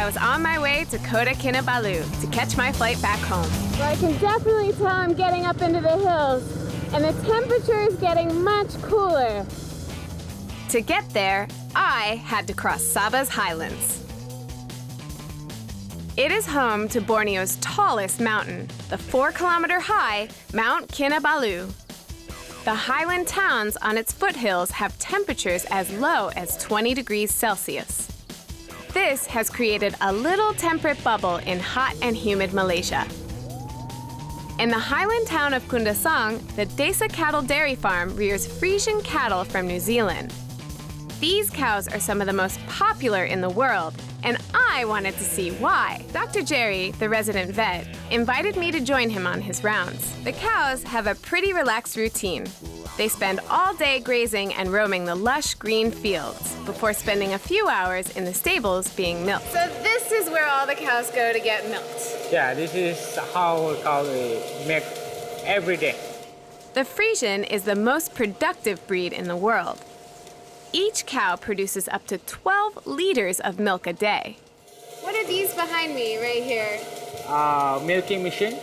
I was on my way to Kota Kinabalu to catch my flight back home. Well, I can definitely tell I'm getting up into the hills, and the temperature is getting much cooler. To get there, I had to cross Sabah's highlands. It is home to Borneo's tallest mountain, the 4-kilometer-high Mount Kinabalu. The highland towns on its foothills have temperatures as low as 20 degrees Celsius. This has created a little temperate bubble in hot and humid Malaysia. In the highland town of Kundasang, the Desa Cattle Dairy Farm rears Frisian cattle from New Zealand. These cows are some of the most popular in the world, and I wanted to see why. Dr. Jerry, the resident vet, invited me to join him on his rounds. The cows have a pretty relaxed routine. They spend all day grazing and roaming the lush green fields before spending a few hours in the stables being milked. So this is where all the cows go to get milked. Yeah, this is how cows milk every day. The Frisian is the most productive breed in the world. Each cow produces up to 12 liters of milk a day. What are these behind me right here? Milking machine.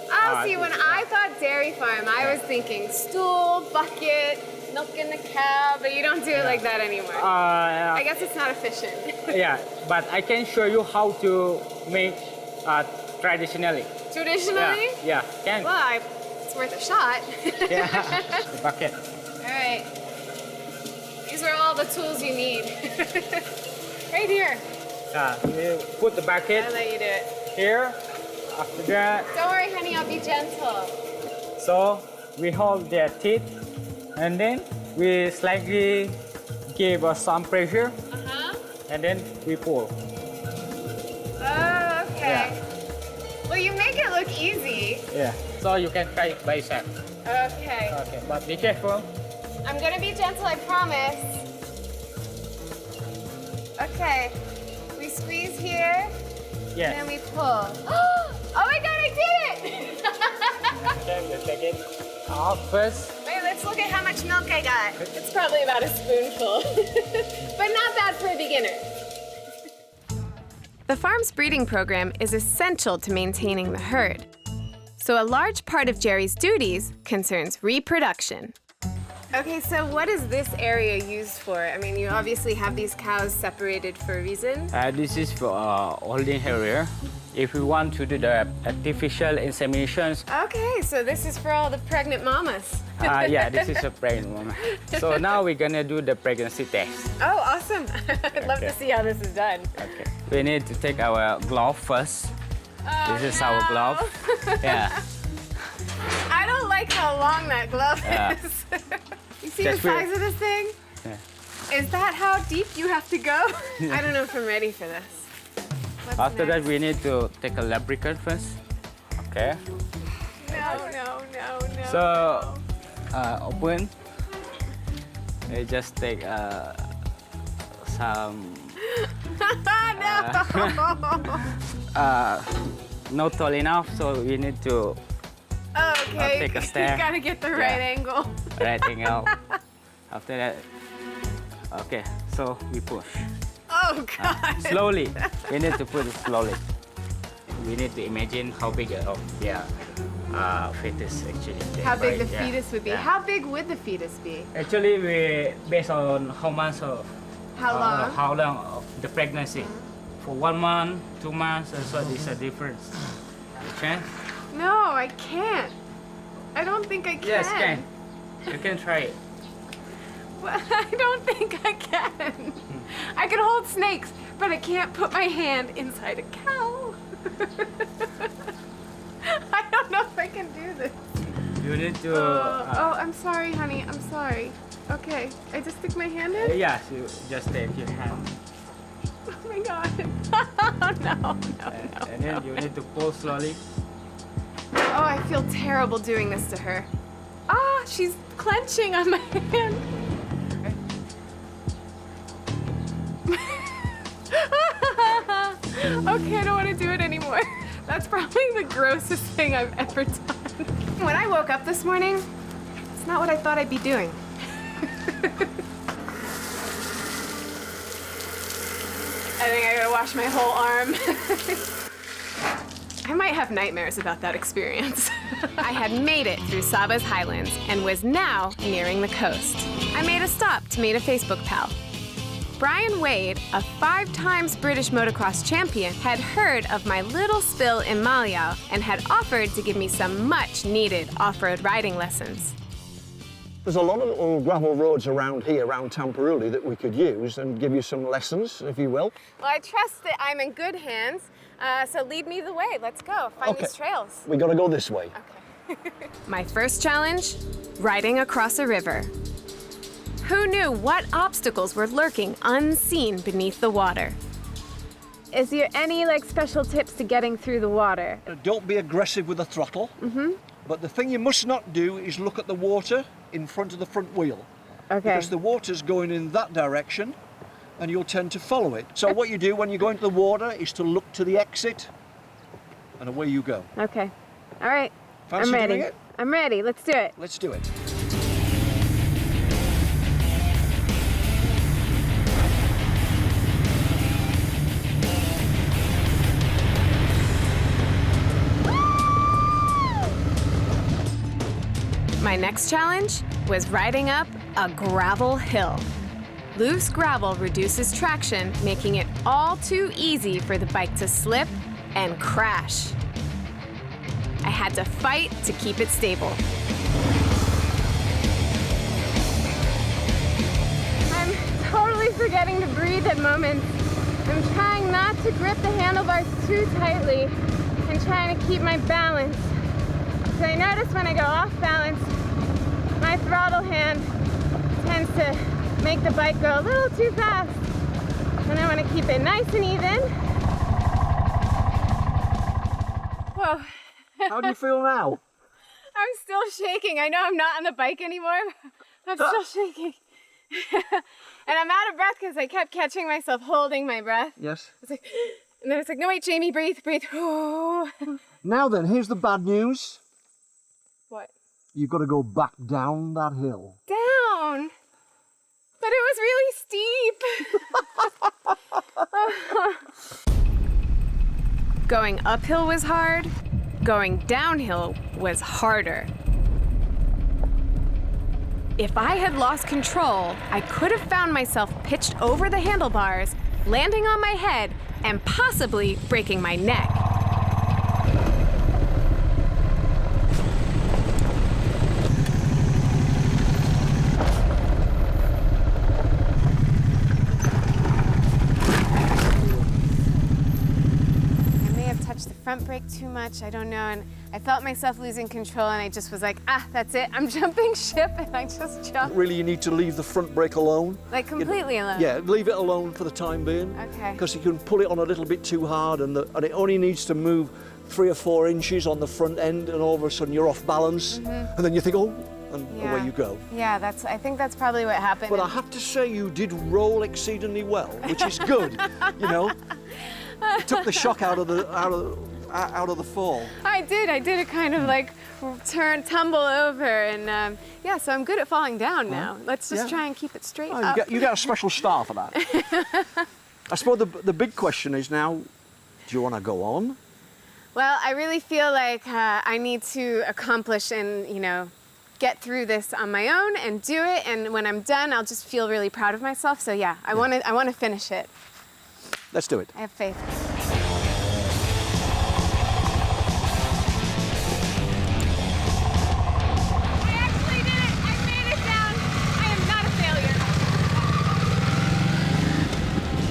Oh, see, when I thought dairy farm, I was thinking stool, bucket, milking the cow, but you don't do it like that anymore. I guess it's not efficient. Yeah, but I can show you how to make traditionally. Traditionally? Yeah, can. Well, it's worth a shot. Yeah, the bucket. All right. These are all the tools you need. Right here. You put the bucket I'll let you do it. here. After that, Don't worry, honey, I'll be gentle. so we hold their teeth, and then we slightly give some pressure, and then we pull. Oh, okay. Yeah. Well, you make it look easy. Yeah. So you can try it by yourself. Okay. Okay, but be careful. I'm gonna be gentle, I promise. Okay. We squeeze here, Yes. and then we pull. Oh my God, I did it! Okay, you take it out first. Wait, let's look at how much milk I got. It's probably about a spoonful, but not bad for a beginner. The farm's breeding program is essential to maintaining the herd. So a large part of Jerry's duties concerns reproduction. Okay, so what is this area used for? I mean, you obviously have these cows separated for a reason. This is for holding area. If we want to do the artificial inseminations, Okay, so this is for all the pregnant mamas. yeah, this is a pregnant woman. So now we're gonna do the pregnancy test. Oh, awesome. I'd love to see how this is done. Okay. We need to take our glove first. Oh, This is our glove. Yeah. I don't like how long that glove Yeah. is. You see That's the size weird. of this thing? Yeah. Is that how deep you have to go? I don't know if I'm ready for this. What's After that, next? we need to take a lubricant first. Okay. No. So, open. We just take some not tall enough, so we need to Okay, take a you step. gotta get the right Yeah. angle. right angle. After that, okay, so we push. Oh God. Slowly. We need to put it slowly. We need to imagine how big of their fetus actually. How big the Yeah. fetus would be. Yeah. How big would the fetus be? Actually, we based on how much of How long? of the pregnancy. For 1 month, 2 months, so there's a difference. Okay? No, I can't. I don't think I can. Yes, can. You can try it. Well, I don't think I can. I can hold snakes, but I can't put my hand inside a cow. I don't know if I can do this. You need to. Oh, I'm sorry, honey. I'm sorry. Okay, I just stick my hand in? Yes, you just take your hand. Oh my God. No. And then you need to pull slowly. Oh, I feel terrible doing this to her. Ah, she's clenching on my hand. Okay, I don't want to do it anymore. That's probably the grossest thing I've ever done. When I woke up this morning, it's not what I thought I'd be doing. I think I gotta wash my whole arm. I might have nightmares about that experience. I had made it through Sabah's highlands and was now nearing the coast. I made a stop to meet a Facebook pal. Bryan Wade, a 5 times British motocross champion, had heard of my little spill in Malayao and had offered to give me some much-needed off-road riding lessons. There's a lot of little gravel roads around here, around Tampuruli, that we could use and give you some lessons, if you will. Well, I trust that I'm in good hands, so lead me the way. Let's go, find these trails. We gotta go this way. Okay. My first challenge, riding across a river. Who knew what obstacles were lurking unseen beneath the water? Is there any special tips to getting through the water? Don't be aggressive with the throttle. But the thing you must not do is look at the water in front of the front wheel. Okay. Because the water's going in that direction and you'll tend to follow it. So what you do when you go into the water is to look to the exit and away you go. Okay. All right. Fancy I'm ready. doing it? I'm ready. Let's do it. Let's do it. My next challenge was riding up a gravel hill. Loose gravel reduces traction, making it all too easy for the bike to slip and crash. I had to fight to keep it stable. I'm totally forgetting to breathe at moments. I'm trying not to grip the handlebars too tightly and trying to keep my balance. So I notice when I go off balance, my throttle hand tends to make the bike go a little too fast. And I want to keep it nice and even. Whoa. How do you feel now? I'm still shaking. I know I'm not on the bike anymore. I'm still shaking. And I'm out of breath because I kept catching myself holding my breath. Yes. It's like, and then it's like, no wait, Jamie, breathe, breathe. Now then, here's the bad news. What? You've got to go back down that hill. Down? But it was really steep. Going uphill was hard. Going downhill was harder. If I had lost control, I could have found myself pitched over the handlebars, landing on my head, and possibly breaking my neck. The front brake too much, I don't know, and I felt myself losing control and I just was like, that's it, I'm jumping ship, and I just jumped. Really, you need to leave the front brake alone. Like completely alone? Yeah, leave it alone for the time being. Okay. Because you can pull it on a little bit too hard and it only needs to move 3 or 4 inches on the front end and all of a sudden you're off balance and then you think, and away you go. Yeah, I think that's probably what happened. But I have to say you did roll exceedingly well, which is good, you know. It took the shock out of the fall. I did it kind of like tumble over, and yeah, so I'm good at falling down now. Let's just try and keep it straight up. You get a special star for that. I suppose the big question is now, do you want to go on? Well, I really feel like I need to accomplish and, get through this on my own and do it, and when I'm done, I'll just feel really proud of myself. So yeah, I want to finish it. Let's do it. I have faith. I actually did it! I made it down! I am not a failure.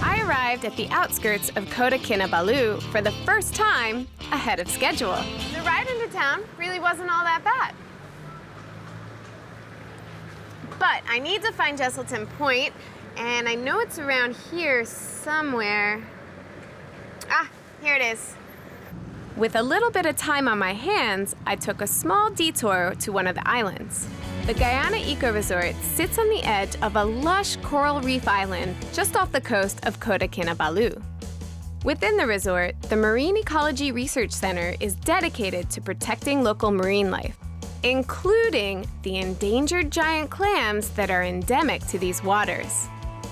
I arrived at the outskirts of Kota Kinabalu for the first time ahead of schedule. The ride into town really wasn't all that bad. But I need to find Jesselton Point, and I know it's around here somewhere. Here it is. With a little bit of time on my hands, I took a small detour to one of the islands. The Gayana Eco Resort sits on the edge of a lush coral reef island just off the coast of Kota Kinabalu. Within the resort, the Marine Ecology Research Center is dedicated to protecting local marine life, including the endangered giant clams that are endemic to these waters.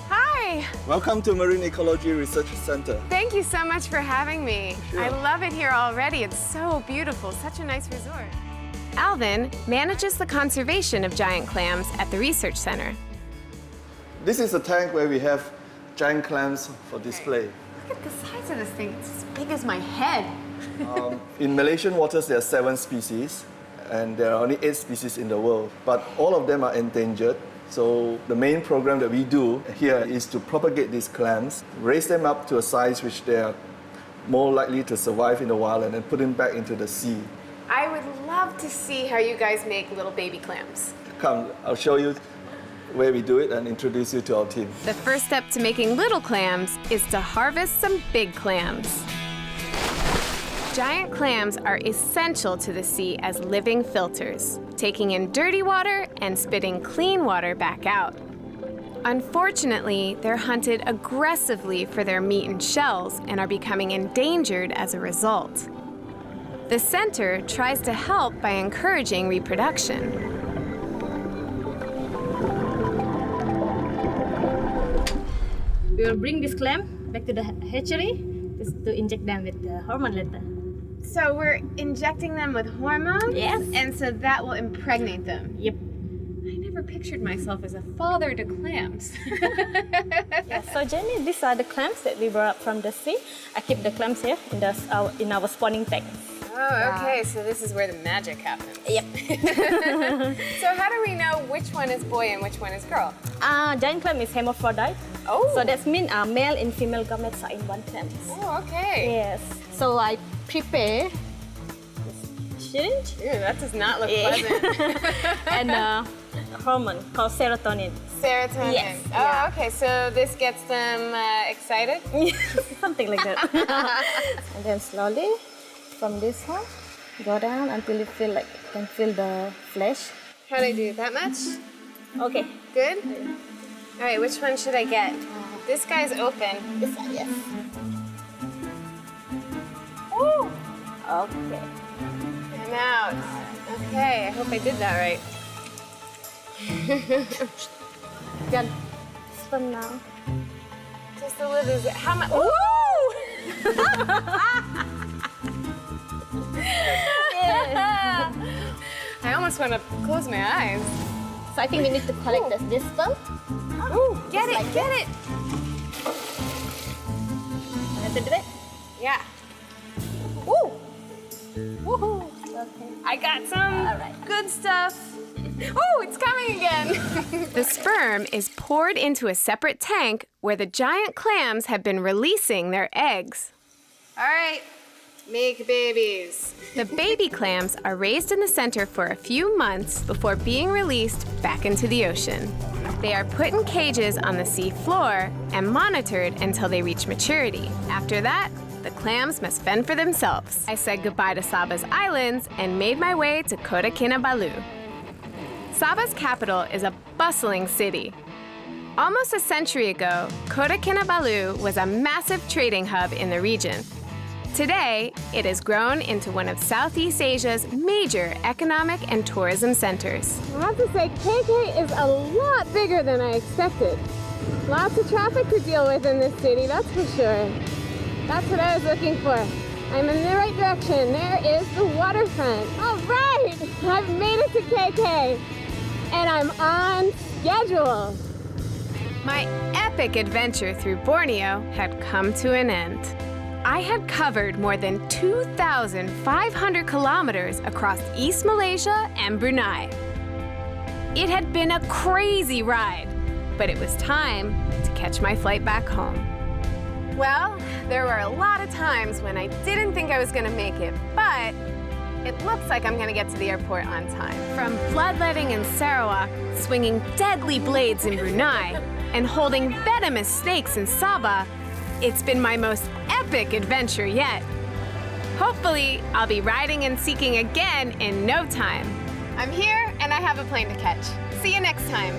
Hi! Hi. Welcome to Marine Ecology Research Center. Thank you so much for having me. I love it here already. It's so beautiful, such a nice resort. Alvin manages the conservation of giant clams at the research center. This is a tank where we have giant clams for display. Look at the size of this thing. It's as big as my head. In Malaysian waters, there are 7 species, and there are only 8 species in the world. But all of them are endangered. So the main program that we do here is to propagate these clams, raise them up to a size which they are more likely to survive in the wild, and then put them back into the sea. I would love to see how you guys make little baby clams. Come, I'll show you where we do it and introduce you to our team. The first step to making little clams is to harvest some big clams. Giant clams are essential to the sea as living filters, taking in dirty water and spitting clean water back out. Unfortunately, they're hunted aggressively for their meat and shells and are becoming endangered as a result. The center tries to help by encouraging reproduction. We will bring this clam back to the hatchery to inject them with the hormone later. So we're injecting them with hormones? Yes. And so that will impregnate them? Yep. I never pictured myself as a father to clams. Yeah, so Jenny, these are the clams that we brought up from the sea. I keep the clams here in our spawning tank. Oh, okay, so this is where the magic happens. Yep. So how do we know which one is boy and which one is girl? Giant clam is hermaphrodite. Oh. So that means male and female gametes are in one clam. Oh, okay. Yes. So I prepare this syringe. Ew, that does not look pleasant. And hormone called serotonin. Serotonin. Yes. Oh, Yeah. okay, so this gets them excited? Something like that. And then slowly, from this one, go down until you can feel the flesh. How do I do, that much? Okay. Good? All right, which one should I get? This guy's open. This one, yes. Ooh, Okay. I'm out. Okay, I hope I did that right. Good. This one now. Just the lid is, how much? Ooh! I almost want to close my eyes. So I think we need to collect this one. Ooh, get it, like get it. Want to do it? Yeah. Ooh, Woohoo! Okay. I got some All right. good stuff. Ooh, it's coming again. The sperm is poured into a separate tank where the giant clams have been releasing their eggs. All right, make babies. The baby clams are raised in the center for a few months before being released back into the ocean. They are put in cages on the sea floor and monitored until they reach maturity. After that, the clams must fend for themselves. I said goodbye to Sabah's islands and made my way to Kota Kinabalu. Sabah's capital is a bustling city. Almost a century ago, Kota Kinabalu was a massive trading hub in the region. Today, it has grown into one of Southeast Asia's major economic and tourism centers. I have to say, KK is a lot bigger than I expected. Lots of traffic to deal with in this city, that's for sure. That's what I was looking for. I'm in the right direction. There is the waterfront. All right, I've made it to KK, and I'm on schedule. My epic adventure through Borneo had come to an end. I had covered more than 2,500 kilometers across East Malaysia and Brunei. It had been a crazy ride, but it was time to catch my flight back home. Well, there were a lot of times when I didn't think I was gonna make it, but it looks like I'm gonna get to the airport on time. From bloodletting in Sarawak, swinging deadly blades in Brunei, and holding venomous snakes in Sabah, it's been my most epic adventure yet. Hopefully, I'll be riding and seeking again in no time. I'm here and I have a plane to catch. See you next time.